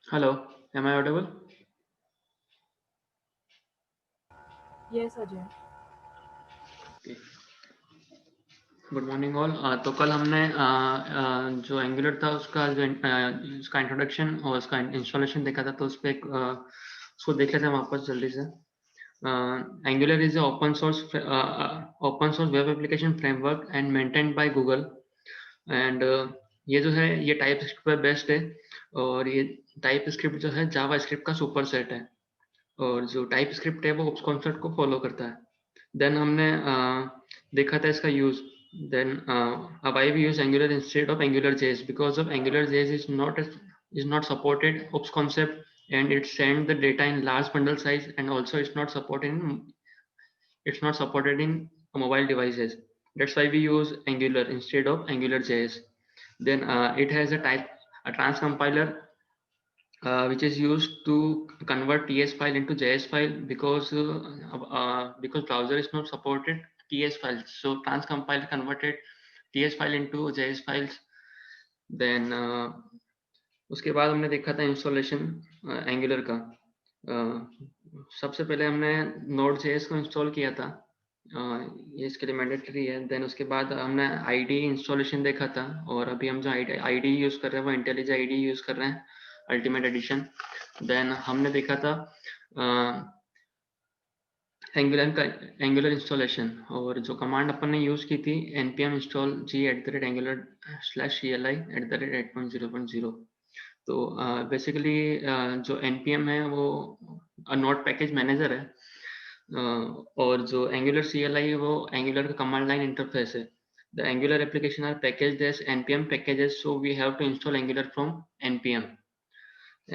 Hello, am I audible? Yes, Ajay. Okay. Good morning all. तो कल हमने जो एंगुलर था उसका इंट्रोडक्शन और उसका इंस्टॉलेशन देखा था, तो उस पर उसको देख लेते हैं वापस जल्दी से। Angular is open source web application framework and maintained by Google. And ये जो है ये टाइप स्क्रिप्ट पर बेस्ड है, और ये टाइप स्क्रिप्ट जो है जावा स्क्रिप्ट का सुपर सेट है, और जो टाइप स्क्रिप्ट है वो उस कॉन्सेप्ट को फॉलो करता है। देन हमने देखा था इसका use. Then why we use Angular instead of AngularJS? Because of AngularJS is not supported OOPS concept, and it send the data in large bundle size, and also it's not supported in mobile devices. That's why we use Angular instead of AngularJS. Then it has a transcompiler which is used to convert TS file into JS file, because browser is not supported TS files. So transcompile converted TS file into JS files. Then उसके बाद हमने देखा था installation angular का। सबसे पहले हमने node JS को इंस्टॉल किया था, ये इसके लिए मैंडेटरी है। देन उसके बाद हमने आईडी इंस्टॉलेशन देखा था, और अभी हम जो आईडी यूज़ कर रहे हैं वो इंटेलिज आईडी यूज़ कर रहे हैं, अल्टीमेट एडिशन। देन हमने देखा था एंगुलर इंस्टॉलेशन, और जो कमांड अपन ने यूज़ की थी npm install g@angular/cli@8.0.0। तो बेसिकली जो npm है वो नोड पैकेज मैनेजर है, और जो एंगुलर CLI है वो एंगुलर का कमांड लाइन इंटरफेस है। The Angular application are packaged as npm packages, so we have to install Angular from npm.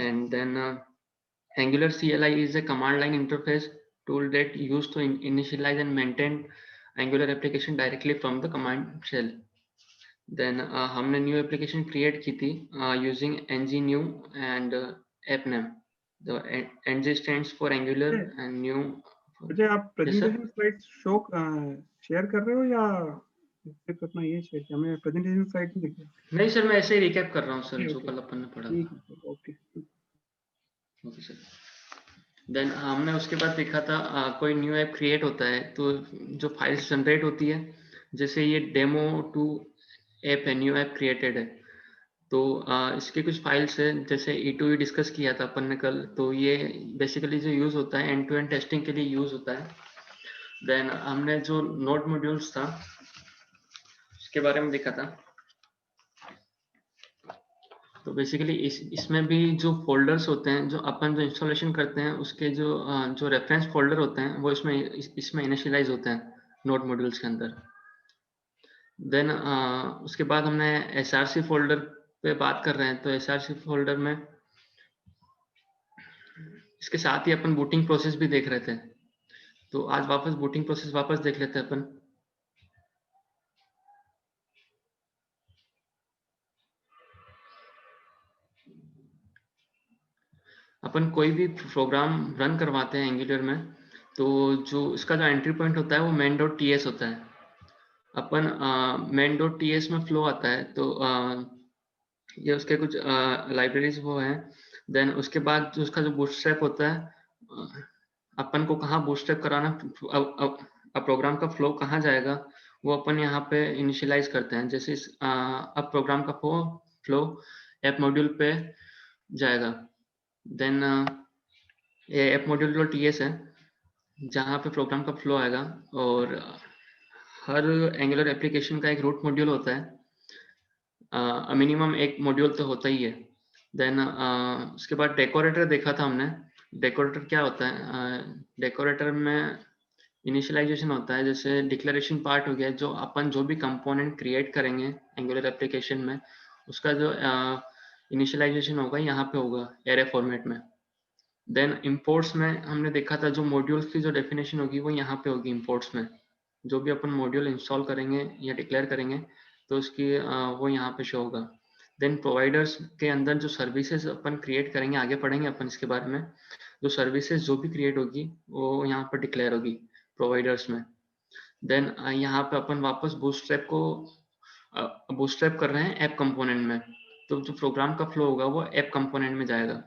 And then Angular CLI is a command line interface tool that used to initialize and maintain Angular application directly from the command shell. Then हमने new application create की थी using ng-new and app-name. The ng stands for Angular मुझे and new. मुझे आप Yes sir. Presentation slide show share कर रहे हो या सिर्फ अपना ये शेयर किया? मैं प्रेजेंटेशन स्लाइड नहीं दिख रहा। नहीं सर, मैं ऐसे ही रिकैप कर रहा हूँ सर, जो ओके कल अपन ने पढ़ा ठीक था। है sir, okay. Okay sir. Then हमने उसके बाद देखा था कोई न्यू ऐप क्रिएट होता है तो जो फाइल्स जनरेट होती है, जैसे ये डेमो टू ऐप है, न्यू ऐप क्रिएटेड है, तो इसके कुछ फाइल्स है, जैसे E2E डिस्कस किया था अपन ने कल। तो ये बेसिकली जो यूज होता है एंड टू एंड टेस्टिंग के लिए यूज होता है। देन हमने जो नोड मॉड्यूल्स था उसके बारे में देखा था। तो बेसिकली इसमें भी जो फोल्डर्स होते हैं, जो अपन जो इंस्टॉलेशन करते हैं उसके जो रेफरेंस फोल्डर होते हैं वो इसमें इनिशियलाइज होते हैं नोड मॉड्यूल्स के अंदर। देन उसके बाद हमने SRC फोल्डर पे बात कर रहे हैं, तो SRC फोल्डर में इसके साथ ही अपन बूटिंग प्रोसेस भी देख रहे थे, तो आज वापस बूटिंग प्रोसेस वापस देख लेते हैं अपन। अपन कोई भी प्रोग्राम रन करवाते हैं एंगुलर में, तो जो इसका जो एंट्री पॉइंट होता है वो main.ts होता है। अपन main.ts में फ्लो आता है, तो ये उसके कुछ लाइब्रेरीज वो हैं। देन उसके बाद जो उसका जो बूटस्ट्रैप होता है, अपन को कहाँ बूटस्ट्रैप कराना, प्रोग्राम का फ्लो कहाँ जाएगा, वो अपन यहाँ पे इनिशियलाइज करते हैं। जैसे अब प्रोग्राम का फ्लो ऐप मॉड्यूल पे जाएगा। देन ये ऐप मॉड्यूल जो TS है, जहाँ पे प्रोग्राम का फ्लो आएगा, और हर एंगुलर एप्लीकेशन का एक रूट मॉड्यूल होता है, मिनिमम एक मॉड्यूल तो होता ही है। देन उसके बाद डेकोरेटर देखा था हमने। डेकोरेटर क्या होता है? डेकोरेटर में इनिशियलाइजेशन होता है, जैसे डिक्लेरेशन पार्ट हो गया, जो अपन जो भी कंपोनेंट क्रिएट करेंगे एंगुलर एप्लीकेशन में, उसका जो इनिशियलाइजेशन होगा यहाँ पे होगा एरे फॉर्मेट में। देन इंपोर्ट्स में हमने देखा था जो मॉड्यूल्स की जो डेफिनेशन होगी वो यहाँ पे होगी इंपोर्ट्स में। जो भी अपन मॉड्यूल इंस्टॉल करेंगे या डिक्लेयर करेंगे तो उसकी वो यहाँ पे शो होगा। देन प्रोवाइडर्स के अंदर जो सर्विसेज अपन क्रिएट करेंगे, आगे पढ़ेंगे अपन इसके बारे में, जो सर्विसेज जो भी क्रिएट होगी वो यहाँ पर डिक्लेयर होगी प्रोवाइडर्स में। देन यहाँ पे अपन वापस बूटस्ट्रैप कर रहे हैं ऐप कंपोनेंट में, तो जो प्रोग्राम का फ्लो होगा वो ऐप कंपोनेंट में जाएगा।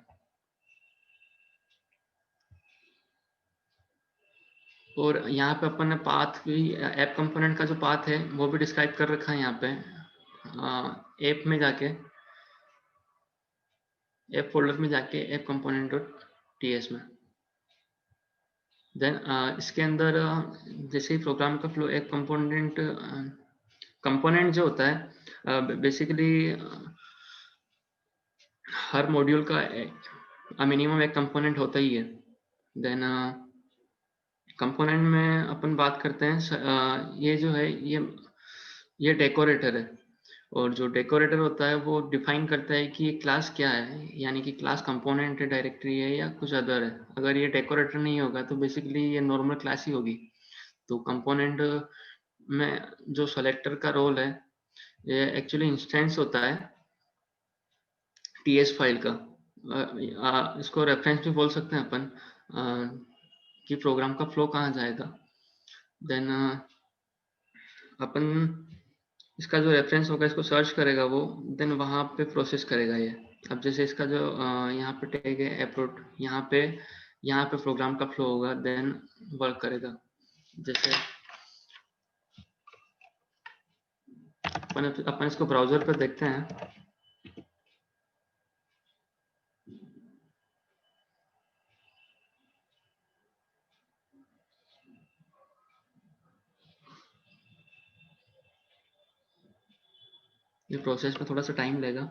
और यहाँ पे अपन ने पाथ भी, ऐप कंपोनेंट का जो पाथ है वो भी डिस्क्राइब कर रखा है यहाँ पे ऐप में जाके, ऐप फोल्डर में जाके ऐप कंपोनेंट डॉट टीएस में। देन इसके अंदर जैसे ही प्रोग्राम का फ्लो, ऐप कंपोनेंट कंपोनेंट जो होता है बेसिकली हर मॉड्यूल का मिनिमम एक कंपोनेंट होता ही है। देन कंपोनेंट में अपन बात करते हैं ये जो है ये डेकोरेटर है, और जो डेकोरेटर होता है वो डिफाइन करता है कि ये क्लास क्या है, यानी कि क्लास कंपोनेंट है, डायरेक्टरी है या कुछ अदर है। अगर ये डेकोरेटर नहीं होगा तो बेसिकली ये नॉर्मल क्लास ही होगी। तो कंपोनेंट में जो सेलेक्टर का रोल है, ये एक्चुअली इंस्टेंस होता है टीएस फाइल का। इसको रेफरेंस भी बोल सकते हैं अपन कि प्रोग्राम का फ्लो कहाँ जाएगा। देन अपन इसका जो रेफरेंस होगा इसको सर्च करेगा वो, देन वहाँ पे प्रोसेस करेगा ये। अब जैसे इसका जो यहाँ पे टैग है अप्रोड, यहाँ पे प्रोग्राम का फ्लो होगा, देन वर्क करेगा। जैसे अपन इसको ब्राउजर पर देखते हैं। ये प्रोसेस में थोड़ा सा टाइम लेगा।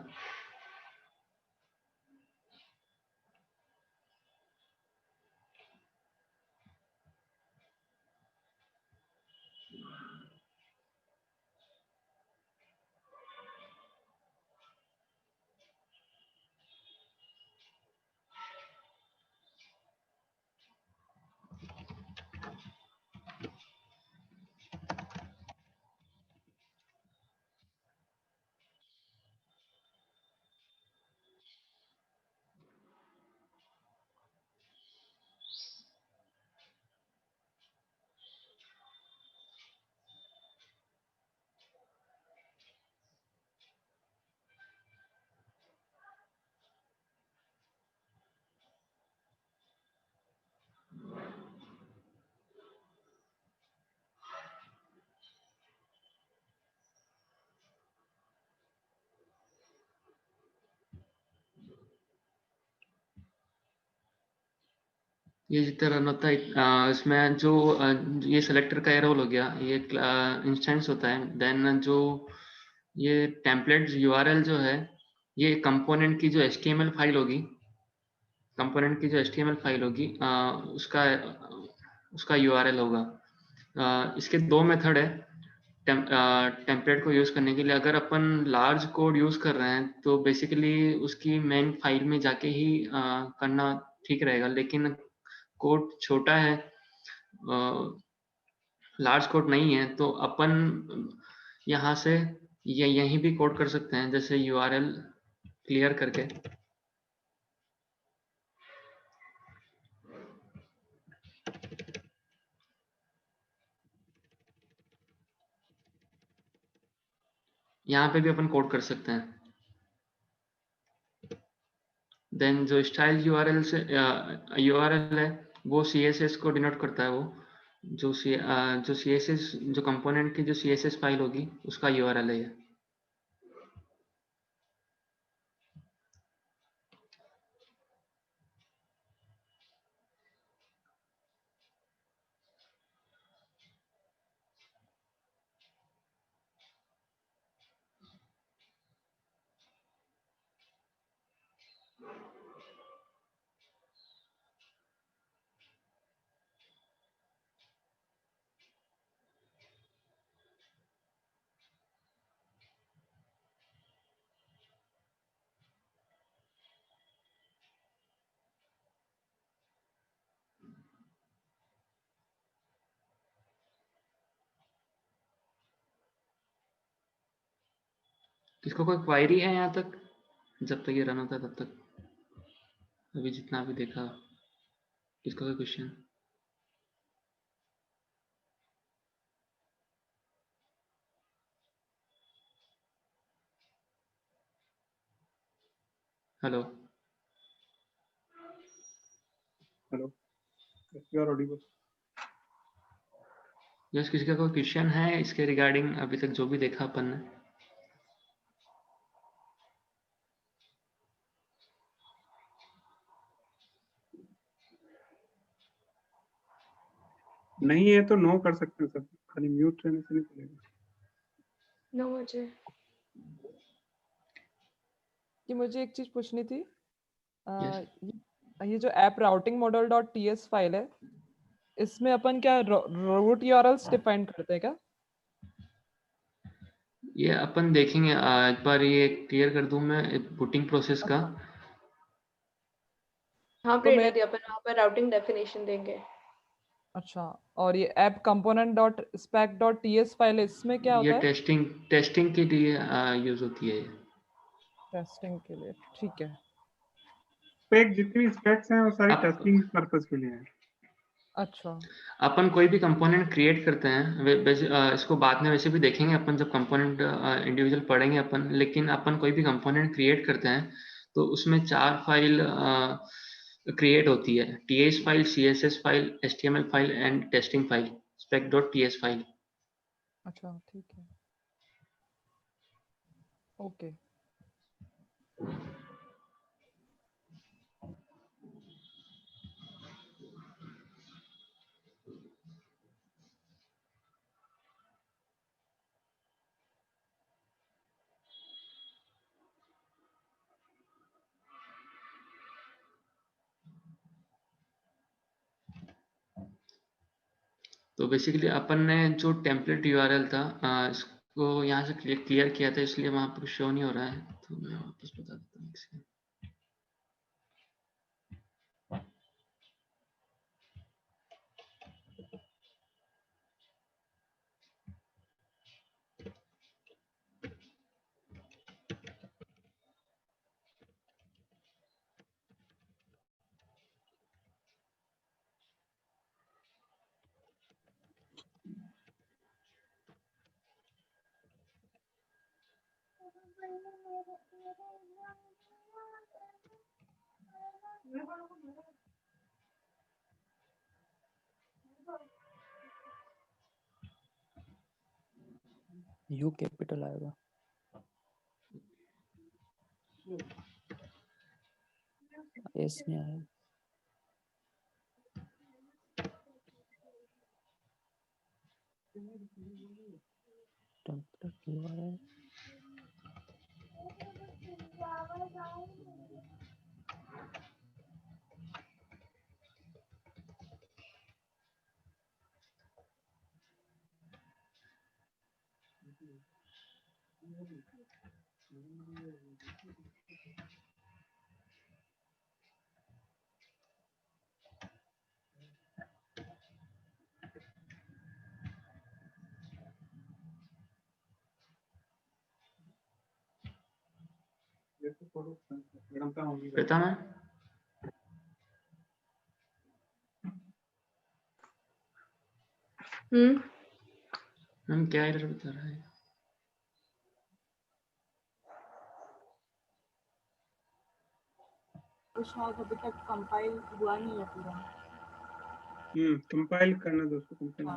ये जितना रन होता है इसमें जो ये सेलेक्टर का रोल हो गया, ये इंस्टेंस होता है। देन जो ये टेम्पलेट यूआरएल जो है, ये कंपोनेंट की जो एचटीएमएल फाइल होगी, कंपोनेंट की जो एचटीएमएल फाइल होगी उसका यूआरएल होगा। इसके दो मेथड है टेम्पलेट को यूज करने के लिए। अगर अपन लार्ज कोड यूज कर रहे हैं तो बेसिकली उसकी मेन फाइल में जाके ही करना ठीक रहेगा, लेकिन कोड छोटा है, लार्ज कोड नहीं है, तो अपन यहाँ से ये यहीं भी कोड कर सकते हैं, जैसे यूआरएल क्लियर करके। यहाँ पे भी अपन कोड कर सकते हैं। देन जो स्टाइल यूआरएल से यूआरएल है वो सीएसएस को डिनोट करता है। वो जो सीएसएस जो कंपोनेंट की जो सीएसएस फाइल होगी उसका यूआरएल है ये। किसको कोई क्वायरी है यहाँ तक, जब तक ये रन होता है तब तक, अभी जितना भी देखा, किसका कोई question? Hello Hello. Yes, you are audible. Yes, किसी का कोई क्वेश्चन है इसके रिगार्डिंग अभी तक जो भी देखा अपन ने? नहीं है तो नो कर सकते हैं सब, खाली म्यूट रहने से नहीं चलेगा। नो मुझे कि मुझे एक चीज पूछनी थी। यस, ये जो app routing model dot TS file है, इसमें अपन क्या रूट यूआरएल्स डिफाइन करते हैं क्या? ये अपन देखेंगे। एक बार ये क्लियर कर दूं मैं बुटिंग प्रोसेस का। हाँ तो प्रेरणा मैं दी, अपन वहाँ पर राउटिंग डेफिनेशन देंगे। अच्छा, और ये app component dot spec dot TS file है, इसमें क्या ये होता है? टेस्टिंग के लिए यूज होती है ये। टेस्टिंग के लिए, ठीक है। स्पेक जितनी स्पेक्स हैं वो सारी आप टेस्टिंग पर्पस के लिए है। अच्छा, अपन कोई भी कंपोनेंट क्रिएट करते हैं, वैसे इसको बाद में वैसे भी देखेंगे अपन जब कंपोनेंट इंडिविजुअल पढ़ेंगे अपन। लेकिन अपन कोई भी कंपोनेंट क्रिएट करते हैं तो उसमें 4 फाइल क्रिएट होती है: ts file, css file, html file and testing file, spec.ts file. अच्छा, ठीक है, ओके। तो बेसिकली अपन ने जो टेम्पलेट यूआरएल था इसको यहाँ से क्लियर किया था, इसलिए वहाँ पर शो नहीं हो रहा है। तो मैं वापस बता देता हूँ इसके। यू कैपिटल आएगा। एस में आएगा। टेम्पलेट यूआरएल कहता मैं मैम क्या एरर बता रहा है? तो शायद अभी तक कंपाइल हुआ नहीं है पूरा। कंपाइल करना दो उसको, कंपाइल।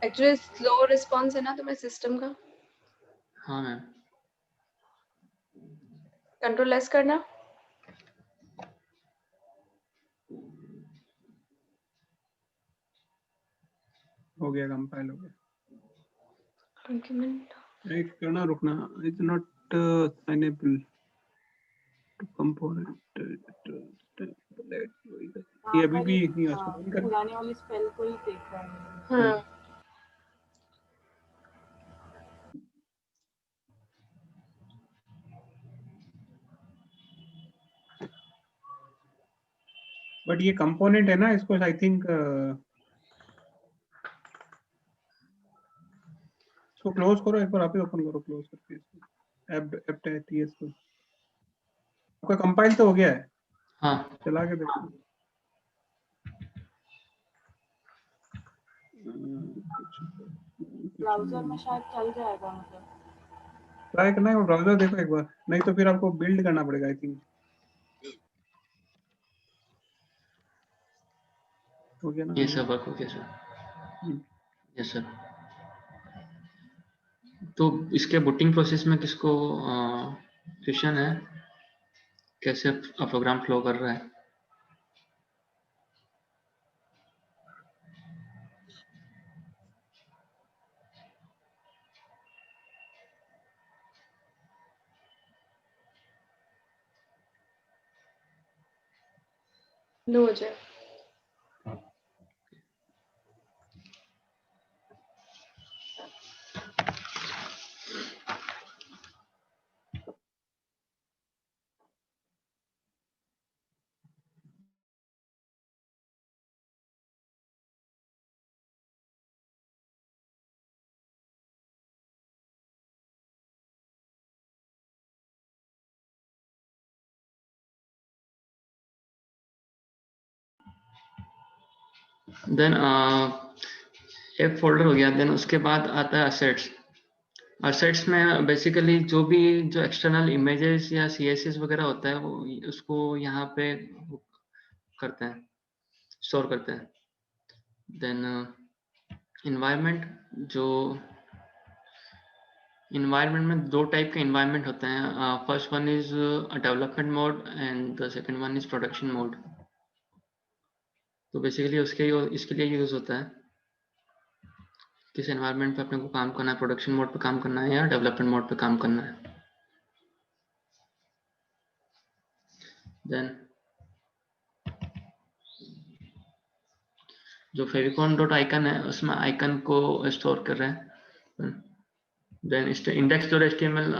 एक्चुअली स्लो रिस्पॉन्स है ना तुम्हें सिस्टम का। हाँ मैम। कंट्रोल एस करना। हो गया, कंपाइल हो गया। आर्गुमेंट एक करना, रुकना, it's not assignable to component template. ये अभी भी नहीं आ सकता। पुराने वाली स्पेल को ही देख रहा है। हाँ बट ये कंपोनेंट है ना, इसको आई थिंक इसको क्लोज करो एक बार, आप ही ओपन करो क्लोज करके इसको, ऐप टीएस को। आपका कंपाइल तो हो गया है? हाँ, चला के देखो। ब्राउजर में शायद चल जाएगा मतलब। ट्राई करना है, ब्राउजर देखो एक बार, नहीं तो फिर आपको बिल्ड करना पड़ेगा आई थिंक। हो गया ना? ये सब वर्क हो गया सर। Yes sir. तो इसके बूटिंग प्रोसेस में किसको क्वेश्चन है, कैसे प्रोग्राम फ्लो कर रहा है? नो अजय। देन एक फोल्डर हो गया। देन उसके बाद आता है असेट्स। असेट्स में बेसिकली जो भी जो एक्सटर्नल इमेजेस या सीएसएस वगैरह होता है वो उसको यहाँ पे करते हैं, स्टोर करते हैं। देन इन्वायरमेंट, जो इन्वायरमेंट में दो टाइप के इन्वायरमेंट होते हैं। First one is development mode and the second one is production mode. तो बेसिकली इसके लिए यूज होता है किस एनवायरनमेंट पे अपने को काम करना है, प्रोडक्शन मोड पे काम करना है या डेवलपमेंट मोड पे काम करना है। देन जो फेविकॉन डॉट आइकन है उसमें आइकन को स्टोर कर रहे हैं। Then index dot HTML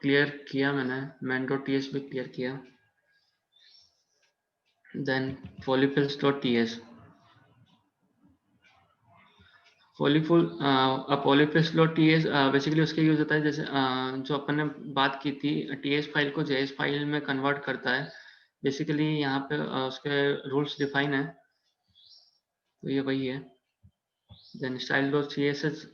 clear किया मैंने, मैन डॉट टीएस भी क्लियर किया। Then polyfills dot TS, polyfills dot TS basically उसके यूज होता है जैसे जो अपन ने बात की थी, टीएस फाइल को जेएस फाइल में कन्वर्ट करता है। बेसिकली यहाँ पे उसके रूल्स डिफाइन है, तो ये वही है। Then style dot C S S,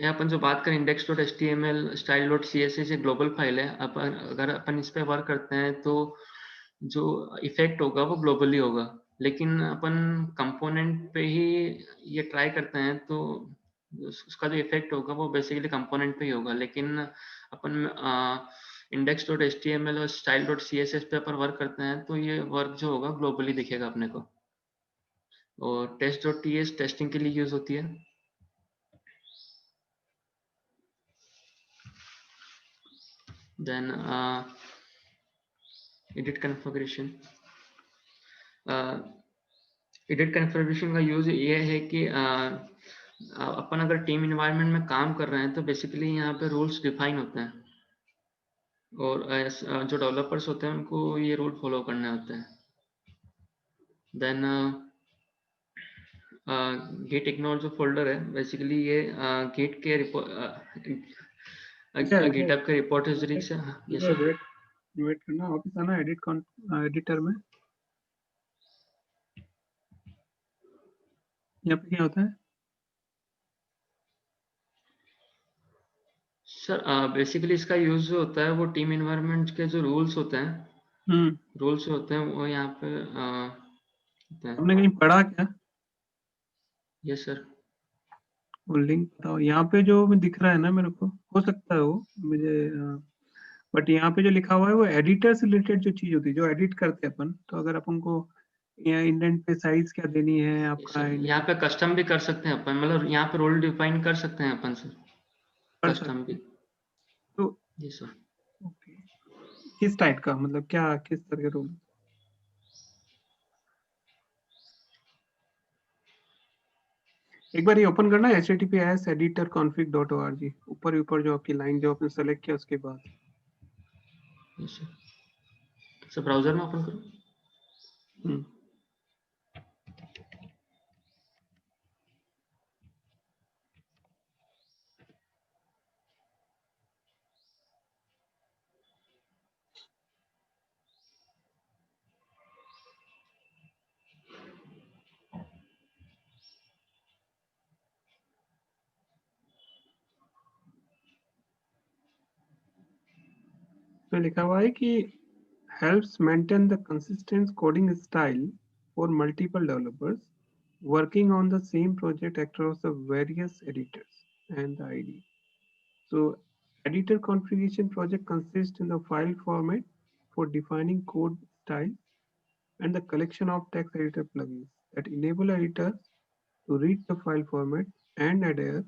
अपन जो बात करें index dot H T M L, style dot C S S एक ग्लोबल फाइल है। अपन अगर अपन इस पे वर्क करते हैं तो जो इफेक्ट होगा वो ग्लोबली होगा, लेकिन अपन कंपोनेंट पे ही ये ट्राई करते हैं तो उसका जो इफेक्ट होगा वो बेसिकली कंपोनेंट पे ही होगा। लेकिन अपन index dot H T M L और style dot C S S पे अपन वर्क करते हैं तो ये वर्क जो होगा ग्लोबली दिखेगा अपने को। और test dot T S testing के लिए यूज होती है। Then edit configuration, edit configuration का यूज ये है कि अपन अगर टीम इन्वायरमेंट में काम कर रहे हैं तो बेसिकली यहाँ पे रूल्स डिफाइन होते हैं और जो डेवलपर्स होते हैं उनको ये रूल फॉलो करने होते हैं। देन गेट इग्नोर जो फोल्डर है बेसिकली ये गेट के गिटहब के रिपोजिटरी से। Yes sir. वेट करना, वापस आना एडिटर में। यहाँ पे क्या होता है सर? बेसिकली इसका यूज जो होता है वो टीम इन्वायरमेंट के जो रूल्स होते हैं, रूल्स होते हैं वो यहाँ पे होते हैं। आपने कहीं पढ़ा क्या? Yes sir. वो लिंक बताओ। यहाँ पे जो दिख रहा है ना मेरे को, हो सकता है वो मुझे, बट यहाँ पे जो लिखा हुआ है वो एडिटर से रिलेटेड जो चीज होती है, जो एडिट करते हैं अपन। तो अगर अपन को यहाँ इंडेंट पे साइज क्या देनी है आपका, यहाँ पे कस्टम भी कर सकते हैं अपन, मतलब यहाँ पे रोल डिफाइन कर सकते हैं अपन सर, कर कस्टम सकते भी। हैं। तो जी सर। ओके, किस टाइप का, मतलब क्या किस तरह के रोल? एक बार ये ओपन करना, https editorconfig.org, ऊपर ही ऊपर जो आपकी लाइन जो आपने सेलेक्ट किया उसके बाद। यस सर, ब्राउजर में ओपन करो। हम्म, तो लिखा हुआ है कि helps maintain the consistent coding style for multiple developers working on the same project across the various editors and the ID. So editor configuration project consists in the file format for defining code style and the collection of text editor plugins that enable editors to read the file format and adhere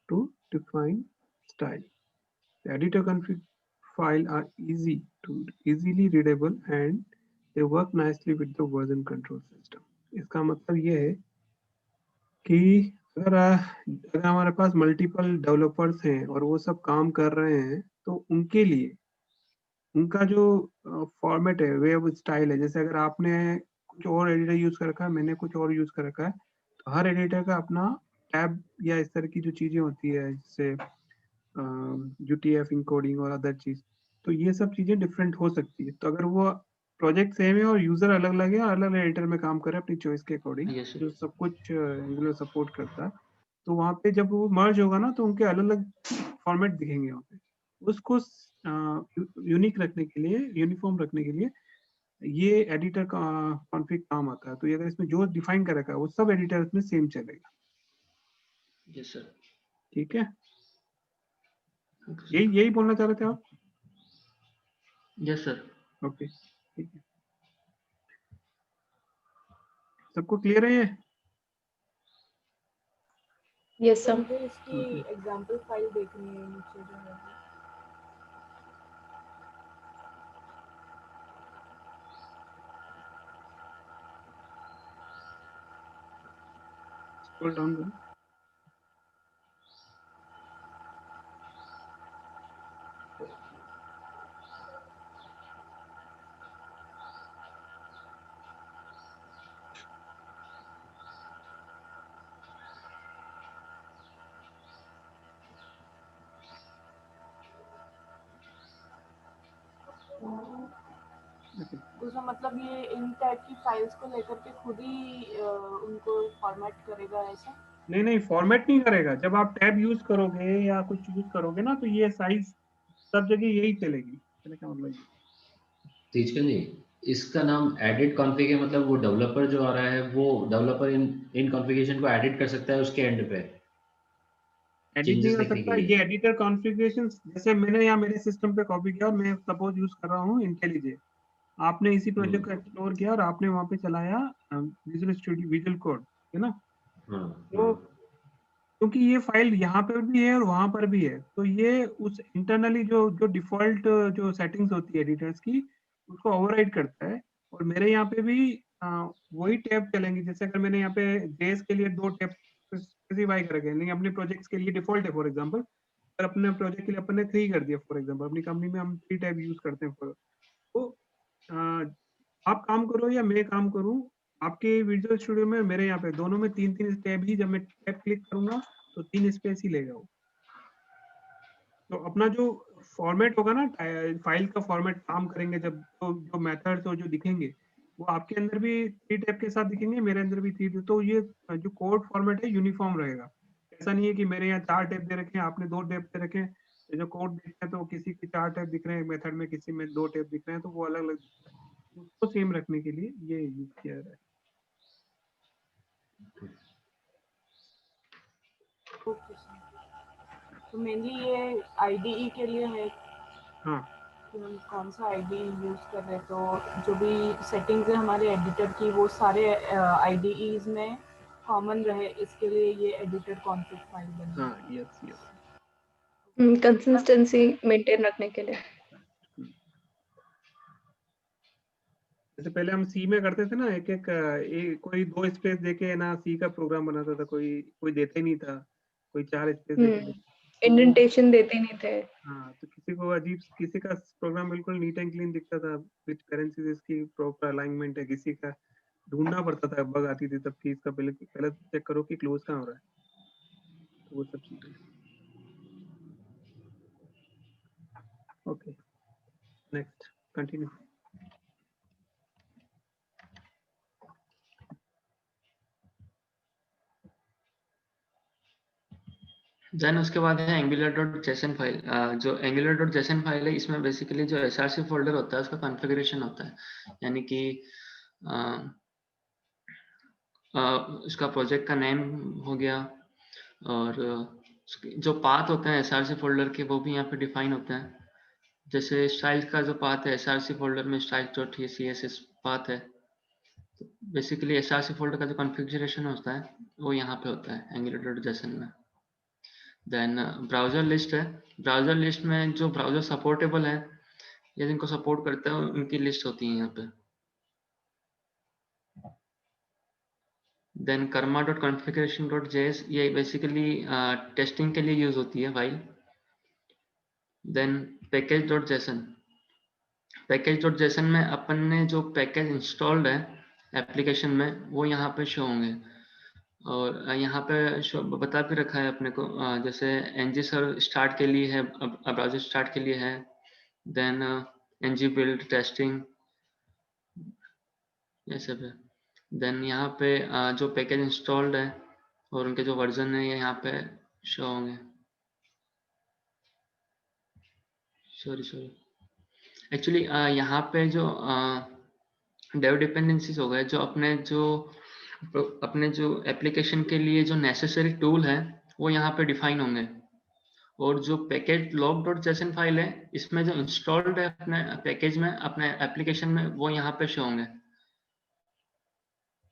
to define style. The editor config file are easily readable and they work nicely with the version control system. इसका मतलब ये है कि अगर हमारे पास multiple developers हैं और वो सब काम कर रहे हैं तो उनके लिए उनका जो फॉर्मेट है वे ऑफ स्टाइल है, जैसे अगर आपने कुछ और एडिटर यूज कर रखा है, मैंने कुछ और यूज कर रखा है, तो हर एडिटर का अपना टैब या इस तरह की जो चीजें होती है जैसे UTF इनकोडिंग और अदर चीज, तो ये सब चीजें डिफरेंट हो सकती है। तो अगर वो प्रोजेक्ट सेम है और यूजर अलग अलग है, अलग एडिटर में काम कर रहे हैं अपनी चॉइस के अकॉर्डिंग, Yes, sir. जो सब कुछ एंगुलर सपोर्ट करता है, तो वहाँ पे जब वो मर्ज होगा ना तो उनके अलग अलग फॉर्मेट दिखेंगे वहाँ पे। उसको यूनिक रखने के लिए, यूनिफॉर्म रखने के लिए ये एडिटर का कॉन्फ़िग काम आता है। तो ये अगर इसमें जो डिफाइन कर रखा है वो सब एडिटर्स में सेम चलेगा। Yes, sir. ठीक है, Okay, sir. यही बोलना चाह रहे थे आप? Yes, sir. ओके, ठीक है, सबको क्लियर है ये? Yes sir. मुझे इसकी Okay. एग्जांपल फाइल देखनी है नीचे जो है। स्क्रॉल डाउन करो। Okay. उसका मतलब ये इन टाइप की फाइल्स को लेकर के खुद ही उनको फॉर्मेट करेगा ऐसा? नहीं, फॉर्मेट नहीं करेगा। जब आप टैब यूज करोगे या कुछ यूज करोगे ना, तो ये साइज सब जगह यही चलेगी। कहने का मतलब ये। तेजकन जी, इसका नाम एडिट कॉन्फ़िग है, मतलब वो डेवलपर जो आ रहा है वो डेवलपर इन कॉन्फ़िगरेशन को एडिट कर सकता है उसके एंड पे एडिट नहीं चेंजेस कर देखने के सकता, लिए। ये एडिटर कॉन्फ़िगरेशन जैसे मैंने यहाँ मेरे सिस्टम पे कॉपी किया और मैं सपोज यूज कर रहा हूँ इंटेलिजे, आपने इसी प्रोजेक्ट को एक्सप्लोर किया और आपने वहाँ पे चलाया विजुअल स्टूडियो, विजुअल कोड, है ना? तो क्योंकि ये फाइल यहाँ पर भी है और वहाँ पर भी है, तो ये उस इंटरनली जो डिफॉल्ट जो सेटिंग्स होती है एडिटर्स की, उसको ओवरराइड करता है। और मेरे यहाँ पे भी वही टैब चलेंगे। जैसे अगर मैंने यहाँ पे जेएस के लिए 2 टैब स्पेसिफाई कर रखे हैं, लेकिन अपने प्रोजेक्ट्स के लिए डिफॉल्ट है। फॉर एग्जांपल अगर अपने प्रोजेक्ट के लिए अपन ने 3 कर दिया, फॉर एग्जांपल अपनी कंपनी में हम 3 टैब यूज करते हैं। तो आप काम करो या मैं काम करूं, आपके विजुअल स्टूडियो में मेरे यहाँ पे दोनों में 3-3 टैब ही, जब मैं टैब क्लिक करूंगा तो 3 स्पेस ही लेगा वो। तो अपना जो फॉर्मेट होगा ना, फाइल का फॉर्मेट काम करेंगे जब, तो जो मेथड्स और जो दिखेंगे वो आपके अंदर भी 3 टैब के साथ दिखेंगे, मेरे अंदर भी 3। तो ये जो कोड फॉर्मेट है यूनिफॉर्म रहेगा। ऐसा नहीं है कि मेरे यहाँ 4 टैब दे रखे हैं, आपने 2 टैब दे रखे हैं, तो जो कोड दिखता है तो किसी के 4 टैब दिख रहे हैं मेथड में, किसी में 2 टैब दिख रहे हैं, तो वो अलग अलग दिखता है। उसको सेम रखने के लिए ये यूज किया जा रहा है। Okay sir. तो मेनली ये आईडीई के लिए है हाँ, कि हम कौन सा आईडीई यूज कर रहे हैं, तो जो भी सेटिंग्स है हमारे एडिटर की वो सारे आईडीईज में कॉमन रहे, इसके लिए ये एडिटर कॉन्फ़िग फाइल बनी है। हाँ, यस यस। कंसिस्टेंसी मेंटेन रखने के लिए। जैसे पहले हम सी में करते थे ना, कोई 2 स्पेस देके ना सी का प्रोग्राम बनाता था, कोई देता ही नहीं था, कोई 4 स्पेस देके। इंडेंटेशन देते नहीं थे। हाँ, तो किसी को अजीब, किसी का प्रोग्राम बिल्कुल नीट एंड क्लीन दिखता था, विच करेंसीज इसकी प्रॉपर अलाइनमेंट है, किसी का ढूंढना पड़ता था, बग आती थी तब कि इसका पहले चेक करो कि क्लोज कहाँ हो रहा है। तो वो सब चीजें। Okay, next continue. देन उसके बाद है angular.json फाइल। जो angular.json फाइल है, इसमें बेसिकली जो src फोल्डर होता है उसका कॉन्फ़िगरेशन होता है। यानी कि उसका प्रोजेक्ट का नेम हो गया, और जो पाथ होते हैं SRC फोल्डर के वो भी यहाँ पे डिफाइन होते हैं। जैसे स्टाइल्स का जो पाथ है SRC फोल्डर में styles.css पाथ है, तो बेसिकली SRC फोल्डर का जो कॉन्फ़िगरेशन होता है वो यहाँ पे होता है angular.json में। देन ब्राउजर लिस्ट है, ब्राउजर लिस्ट में जो ब्राउजर सपोर्टेबल है या जिनको सपोर्ट करते हैं उनकी लिस्ट होती है यहाँ पे। देन karma.configuration.js ये बेसिकली टेस्टिंग के लिए यूज होती है फाइल। देन package.json, package.json में अपन ने जो पैकेज इंस्टॉल्ड है एप्लीकेशन में वो यहाँ पे शो होंगे, और यहाँ पे शो बता भी रखा है अपने को, जैसे ng सर्व स्टार्ट के लिए है, ब्राउजर स्टार्ट के लिए है, देन ng बिल्ड टेस्टिंग ये सब है। देन यहाँ पे जो पैकेज इंस्टॉल्ड है और उनके जो वर्जन है ये यहाँ पे शो होंगे। सॉरी एक्चुअली यहाँ पे जो डेव डिपेंडेंसीज हो गए, जो अपने जो एप्लीकेशन के लिए जो नेसेसरी टूल है वो यहाँ पे डिफाइन होंगे, और जो पैकेज log.json फाइल है इसमें जो इंस्टॉल्ड है अपने पैकेज में अपने एप्लीकेशन में वो यहाँ पे शो होंगे।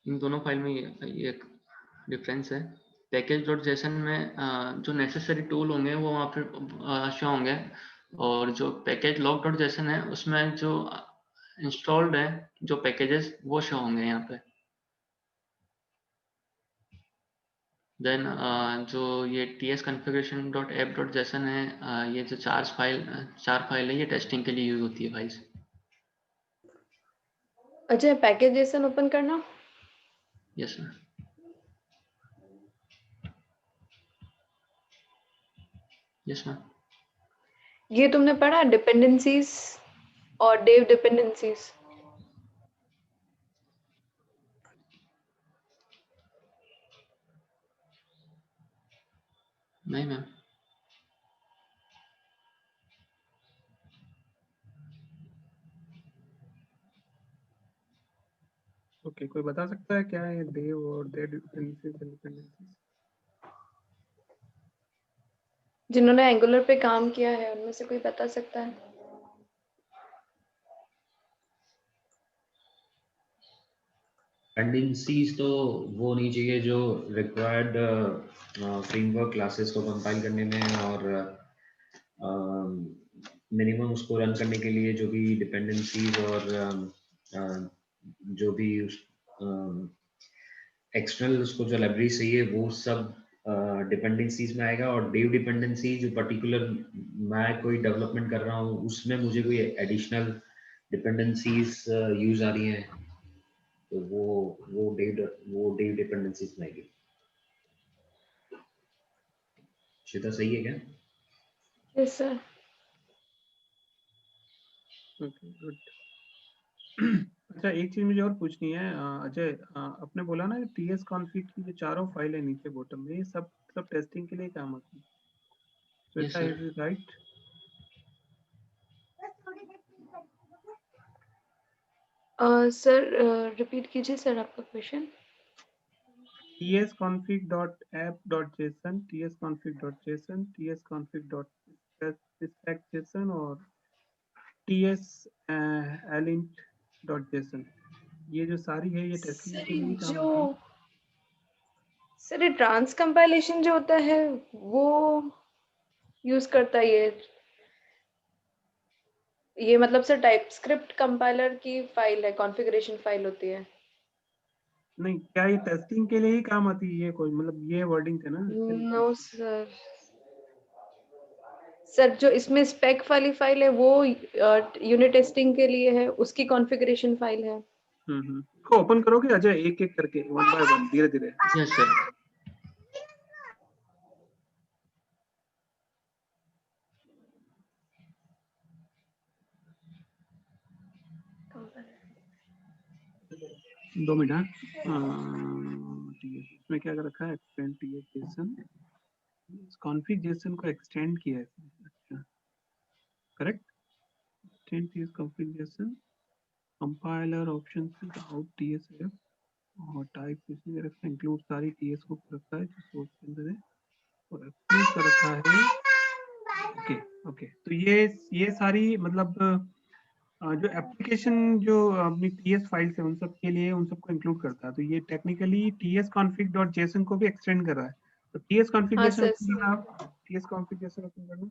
इन दोनों फाइल में ये एक डिफरेंस है। पैकेज.json में जो नेसेसरी टूल होंगे वो वहाँ पे शो होंगे, और जो पैकेज log.json है उसमें जो इंस्टॉल्ड है जो पैकेजेस वो शो होंगे यहाँ पे। देन जो ये tsconfiguration.app.json है, ये जो चार फाइल है ये टेस्टिंग के लिए यूज होती है फाइल्स। अच्छा, पैकेज जेसन ओपन करना। Yes sir. Yes ma'am. ये तुमने पढ़ा डिपेंडेंसीज और डेव डिपेंडेंसीज? नहीं मैम। ओके, कोई बता सकता है क्या है डेव और डेव डिपेंडेंसीज? जिन्होंने एंगुलर पे काम किया है उनमें से कोई बता सकता है? डिपेंडेंसीज तो वो नहीं चाहिए जो रिक्वायर्ड फ्रेमवर्क क्लासेस को कंपाइल करने में और मिनिमम उसको रन करने के लिए जो भी डिपेंडेंसीज और जो भी एक्सटर्नल उसको जो लाइब्रेरी चाहिए वो सब डिपेंडेंसीज में आएगा। और डेव डिपेंडेंसी जो पर्टिकुलर मैं कोई डेवलपमेंट कर रहा हूँ उसमें मुझे कोई एडिशनल डिपेंडेंसीज यूज आ रही हैं तो वो डेव डिपेंडेंसीज में आएगी। श्वेता सही है क्या? Yes sir. Okay good. अच्छा, एक चीज मुझे और पूछनी है अजय, आपने बोला ना टीएस कॉन्फिग की जो चारों फाइल है नीचे बॉटम में ये सब टेस्टिंग के लिए काम आती है। Yes, Shweta, sir. Is it right? Sir repeat कीजिए सर आपका क्वेश्चन। tsconfig.app.json, tsconfig.json, tsconfig.stack.json और tsalint.json, ये जो सारी है ये टेस्टिंग के लिए काम आती है। सर ये ट्रांस कंपाइलेशन जो होता है वो यूज करता है ये मतलब सर टाइपस्क्रिप्ट कंपाइलर की फाइल है, कॉन्फ़िगरेशन फाइल होती है। नहीं, क्या ये टेस्टिंग के लिए ही काम आती है? ये कोई मतलब ये वर्डिंग थे ना? No sir. सर जो इसमें स्पेक वाली फाइल है वो यूनिट टेस्टिंग के लिए है, उसकी कॉन्फ़िगरेशन फाइल है। को ओपन करोगे अजय एक एक करके, वन बाय वन, धीरे धीरे? Yes, sir. दो मिनट। इसमें क्या कर रखा है? एक्सटेंड टीएस कॉन्फिग जेसन को एक्सटेंड किया है। अच्छा, correct. Extend TS config JSON compiler option out TSF और टाइप इसी में रखा इंक्लूड सारी टीएस को रखा है जो सोर्स के अंदर है और एक्सक्लूड कर रखा है। ओके ओके, तो ये सारी मतलब जो एप्लीकेशन जो अपनी टीएस फाइल्स है उन सब के लिए उन सबको इंक्लूड करता है। तो ये टेक्निकली tsconfig.json को भी एक्सटेंड कर रहा है। तो tsconfig हाँ जैसा सर। आप tsconfig जैसा ओपन करना।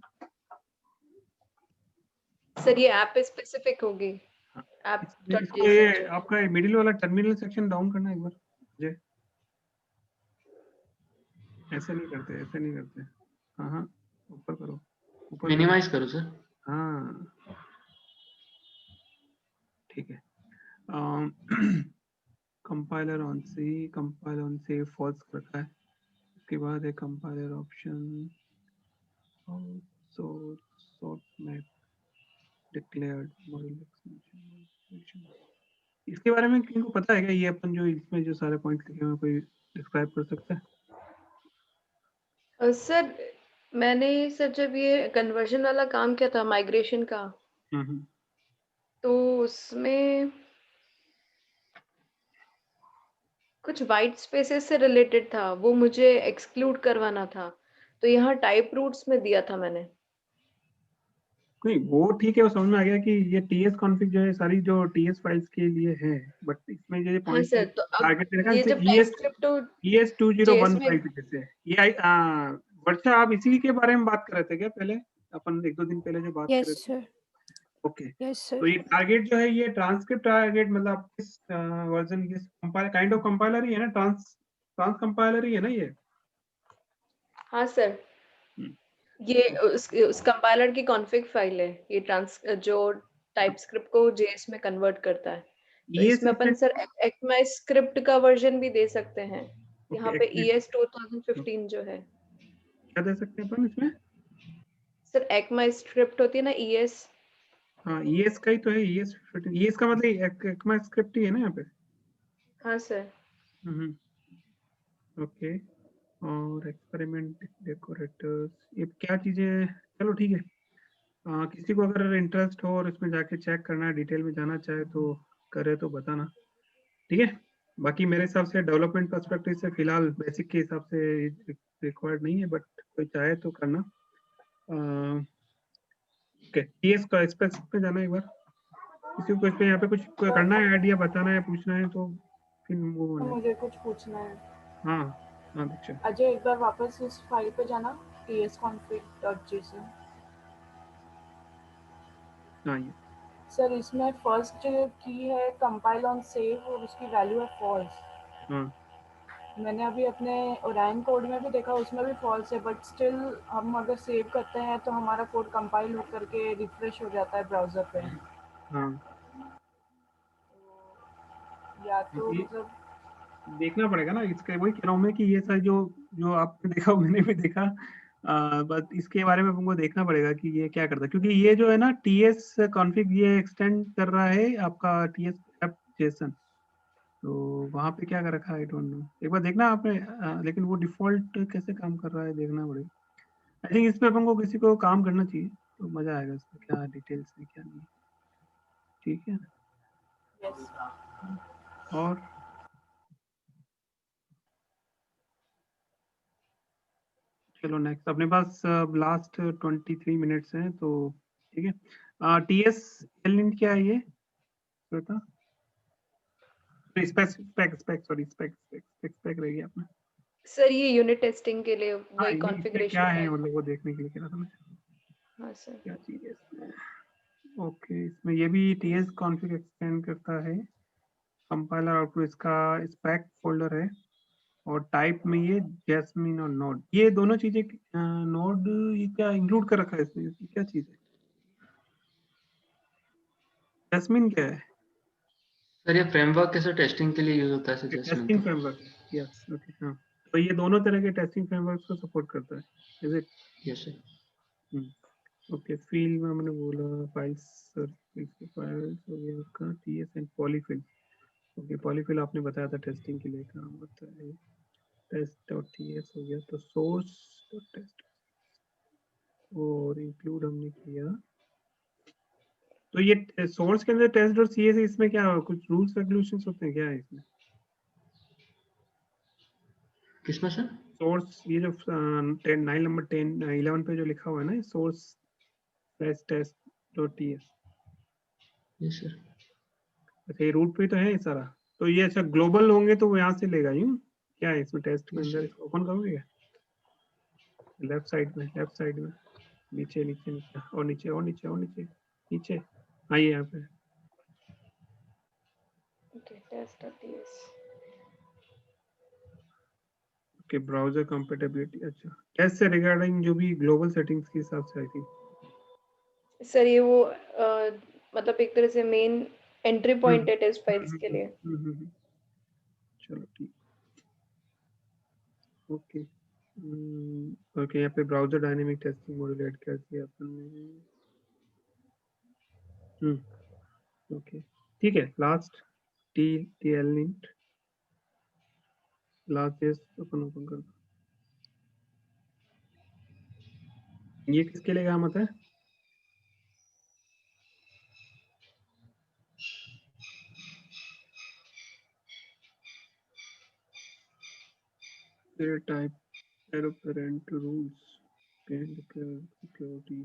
सर ये ऐप स्पेसिफिक होगी, हाँ, ऐप इसको ये जो है। आपका मिडिल वाला टर्मिनल सेक्शन डाउन करना एक बार मुझे। ऐसे नहीं करते, ऐसे नहीं करते। हाँ हाँ, ऊपर करो, ऊपर करो। मिनिमाइज करो सर। हाँ ठीक है। Compiler on C, compiler on से फॉल्स रखा है। उसके बाद है compiler option, so sort map declared model extension। इसके बारे में किनको पता है क्या? ये अपन जो इसमें जो सारे पॉइंट लिखे हुए हैं कोई डिस्क्राइब कर सकता है? सर मैंने सर जब ये कन्वर्जन वाला काम किया था माइग्रेशन का, तो उसमें कुछ वाइट स्पेसेस से रिलेटेड था, वो मुझे एक्सक्लूड करवाना था, तो यहाँ टाइप रूट्स में दिया था मैंने। नहीं वो ठीक है, वो समझ में आ गया कि ये टीएस कॉन्फ़िग जो है सारी जो टीएस फाइल्स के लिए है, बट इसमें ये हाँ पॉइंट सर, तो अब टारगेट रखा ये जैसे जब टाइप स्क्रिप्ट ES जेएस में 2015 जैसे ये वर्षा, आप इसी के बारे में बात कर रहे थे क्या पहले? अपन एक दो दिन पहले जो बात कर रहे यस थे। सर, ओके, यस तो सर। ये टारगेट जो है ये ट्रांसक्रिप्ट टारगेट मतलब आप किस वर्जन, किस कंपाइलर, काइंड ऑफ कंपाइलर ही है ना? ट्रांस कंपाइलर ही है ना ये? हाँ सर, ये उस कंपाइलर की कॉन्फ़िग फाइल है, ये जो टाइप स्क्रिप्ट को जेएस में कन्वर्ट करता है। तो ES इसमें अपन सर ECMAScript स्क्रिप्ट का वर्जन भी दे सकते हैं। यहाँ पे ES 2015 जो है क्या दे सकते हैं अपन इसमें? सर, ECMAScript स्क्रिप्ट होती है ना, ES। हाँ ES का ही तो है, ES का मतलब ECMAScript ही है ना यहाँ पे? हाँ सर। ओके, और एक्सपेरिमेंट डेकोरेटर्स, ये क्या चीजें? चलो ठीक है। किसी को अगर इंटरेस्ट हो और इसमें जाके चेक करना है, डिटेल में जाना चाहे तो करे तो बताना, ठीक है। बाकी मेरे हिसाब से डेवलपमेंट पर्सपेक्टिव से फिलहाल बेसिक के हिसाब से रिक्वायर्ड नहीं है, बट कोई चाहे तो करना। ओके, टीएस का स्पेसिफिक पे जाना एक बार। किसी को इस पे यहाँ पे कुछ करना है, आइडिया बताना है, पूछना है तो फिर मूव तो ऑन है। मुझे कुछ पूछना है। हाँ हाँ दीक्षा। अजय एक बार वापस इस फाइल पे जाना, tsconfig.json। हाँ ये सर इसमें फर्स्ट की है कंपाइल ऑन सेव और उसकी वैल्यू है फॉल्स। हाँ मैंने अभी अपने ओराइन कोड में भी देखा, उसमें भी फॉल्स है, बट स्टिल हम अगर सेव करते हैं तो हमारा कोड कंपाइल होकर के रिफ्रेश हो जाता है ब्राउज़र पे। हाँ, या तो ये मतलब देखना पड़ेगा ना, इसके वही कह रहा हूँ मैं कि ये सारी जो जो आपने देखा मैंने भी देखा, बट इसके बारे में हमको देखना पड़ेगा कि ये क्या करता है, क्योंकि ये जो है ना टीएस कॉन्फ़िग ये एक्सटेंड कर रहा है आपका टीएस ऐप जेसन। तो वहाँ पे क्या कर रखा है आई डोंट नो, एक बार देखना आपने। लेकिन वो डिफॉल्ट कैसे काम कर रहा है देखना पड़ेगा। आई थिंक इस पे अपन को किसी को काम करना चाहिए तो मजा आएगा इसमें, क्या डिटेल्स है क्या नहीं, ठीक है। यस। और चलो नेक्स्ट, अपने पास लास्ट 23 मिनट्स हैं तो ठीक है। टीएस एलिमेंट क्या है ये बता? स्पेक रहेगी अपना। सर ये यूनिट टेस्टिंग के लिए हाँ वही ये इसमें क्या कॉन्फ़िगरेशन है फाइल। मतलब वो देखने के लिए कह रहा था मैं, हाँ सर। क्या चीज है इसमें। ओके, इसमें ये भी टीएस कॉन्फ़िग एक्सटेंड करता है। कंपाइलर आउटपुट इसका स्पेक फोल्डर है, और टाइप में ये जैस्मिन और नोड, ये दोनों चीजें। नोड ये क्या इंक्लूड कर रखा है इसमें, ये क्या चीज है? जैस्मिन क्या है? सर ये फ्रेमवर्क कैसे टेस्टिंग के लिए यूज होता है सजेस्टमेंट टेस्टिंग तो। फ्रेमवर्क, यस ओके हाँ। तो ये दोनों तरह के टेस्टिंग फ्रेमवर्क्स को सपोर्ट करता है, is it? Yes sir. Okay, field में हमने बोला फाइल्स, फाइल्स हो गया आपका TS and polyfill. Okay, polyfill आपने बताया था टेस्टिंग के लिए काम होता है। टेस्ट.ts हो गया, तो सोर्स टेस्ट और इंक्लूड हमने किया। तो ये सोर्स के अंदर टेस्ट.cs है, इसमें क्या कुछ रूल्स रेगुलेशंस होते हैं क्या है इसमें? किसमें सर? सोर्स ये जो 9 नंबर 10 11 पे जो लिखा हुआ है ना सोर्स test.ts। Yes sir. अच्छा ये रूट पे तो है ये सारा, तो ये अच्छा ग्लोबल होंगे तो वो यहाँ से लेगा यूं क्या है इसमें टेस्ट के अंदर? इसको ओपन करोगे क्या? लेफ्ट साइड में नीचे नीचे नीचे और नीचे और नीचे और नीचे नीचे आइए यहाँ पे। Okay test.ts। Okay browser compatibility. अच्छा टेस्ट से रिगार्डिंग जो भी ग्लोबल सेटिंग्स के हिसाब से आई थी। सर ये वो मतलब एक तरह से मेन एंट्री पॉइंट है टेस्ट फाइल्स के लिए। चलो ठीक ओके। ओके यहाँ पे browser dynamic testing module add कर दिया अपन ने। ओके ठीक है। Last TL link last test अपन ओपन कर। ये किसके लिए काम आता है? Type parent rules can declare security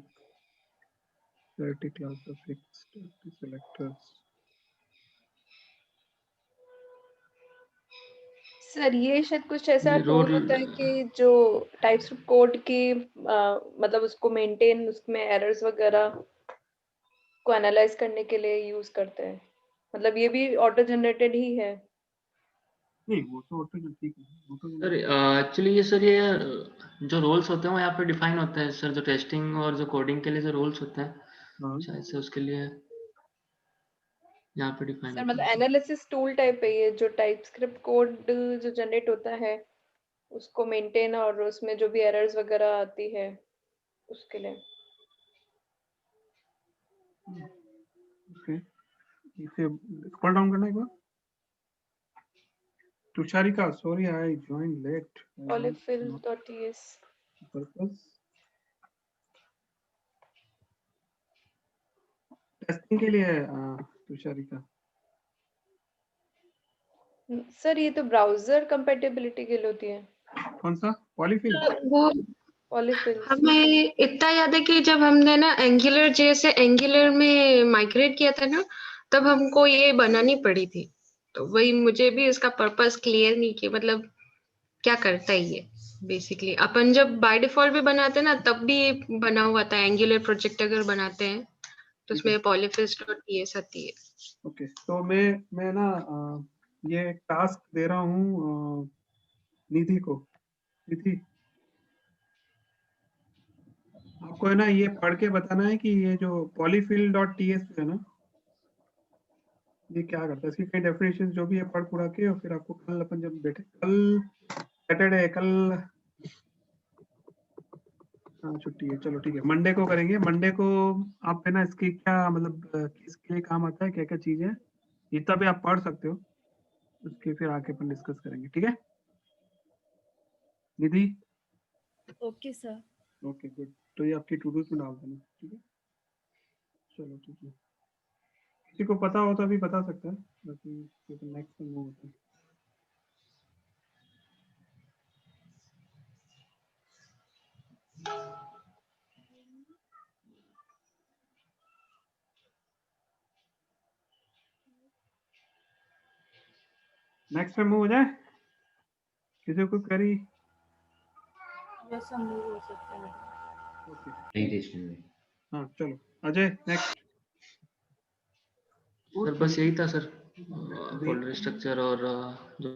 class of fixed selectors। Sir ये शायद कुछ ऐसा ये टूल रोल होता है कि जो टाइपस्क्रिप्ट कोड की मतलब उसको मेंटेन उसमें एरर्स वगैरह को एनालाइज करने के लिए यूज करते हैं। मतलब ये भी ऑटो जनरेटेड ही है। नहीं वो तो ऑटो ठीक है वो तो सर एक्चुअली ये सर ये जो रोल्स होते हैं वो यहाँ पे डिफाइन होते हैं सर, जो टेस्टिंग और जो कोडिंग के लिए जो रोल्स होते हैं हाँ शायद से उसके लिए यहाँ पे डिफाइन सर होते मतलब हैं। एनालिसिस टूल टाइप है ये, जो टाइपस्क्रिप्ट कोड जो जनरेट होता है उसको मेंटेन और उसमें जो भी एरर्स वगैरह आती है उसके लिए। ओके इसे स्क्रॉल डाउन करना एक बार। Tusharika sorry I join late polyfill.ts। Purpose testing के लिए तुषारिका। सर ये तो ब्राउजर कंपैटिबिलिटी के लिए होती है। कौन सा पॉलीफिल? वो पॉलीफिल। हमें इतना याद है कि जब हमने ना एंगुलर जैसे एंगुलर में माइग्रेट किया था ना तब हमको ये बनानी पड़ी थी, तो वही मुझे भी इसका पर्पस क्लियर नहीं किया, मतलब क्या करता है ये बेसिकली। अपन जब बाय डिफॉल्ट भी बनाते हैं ना तब भी बना हुआ था, एंगुलर प्रोजेक्ट अगर बनाते हैं तो उसमें polyfill.ts आती है। ओके तो मैं ना ये टास्क दे रहा हूँ निधि को। निधि आपको है ना ये पढ़ के बताना है कि ये जो polyfill.ts है ना ये क्या करता है, इसकी कई डेफिनेशन जो भी है पढ़ पूरा के, और फिर आपको कल अपन जब बैठे कल सैटरडे कल छुट्टी है चलो ठीक है मंडे को करेंगे। मंडे को आप है ना इसकी क्या मतलब किसके लिए काम आता है क्या क्या चीजें जितना भी आप पढ़ सकते हो उसके फिर आके अपन डिस्कस करेंगे ठीक है Nidhi? Okay sir. Okay good. तो ये आपकी टू डूज में डाल देना ठीक है। चलो ठीक है किसी को पता हो तो अभी बता सकता है, बाकी नेक्स्ट टाइम वो होता है। नेक्स्ट टाइम हो जाए किसी को करी? यस हम मूव हो सकते हैं। ओके नहीं थे इसमें। हाँ चलो अजय नेक्स्ट। सर बस यही था सर, फोल्डर स्ट्रक्चर और जो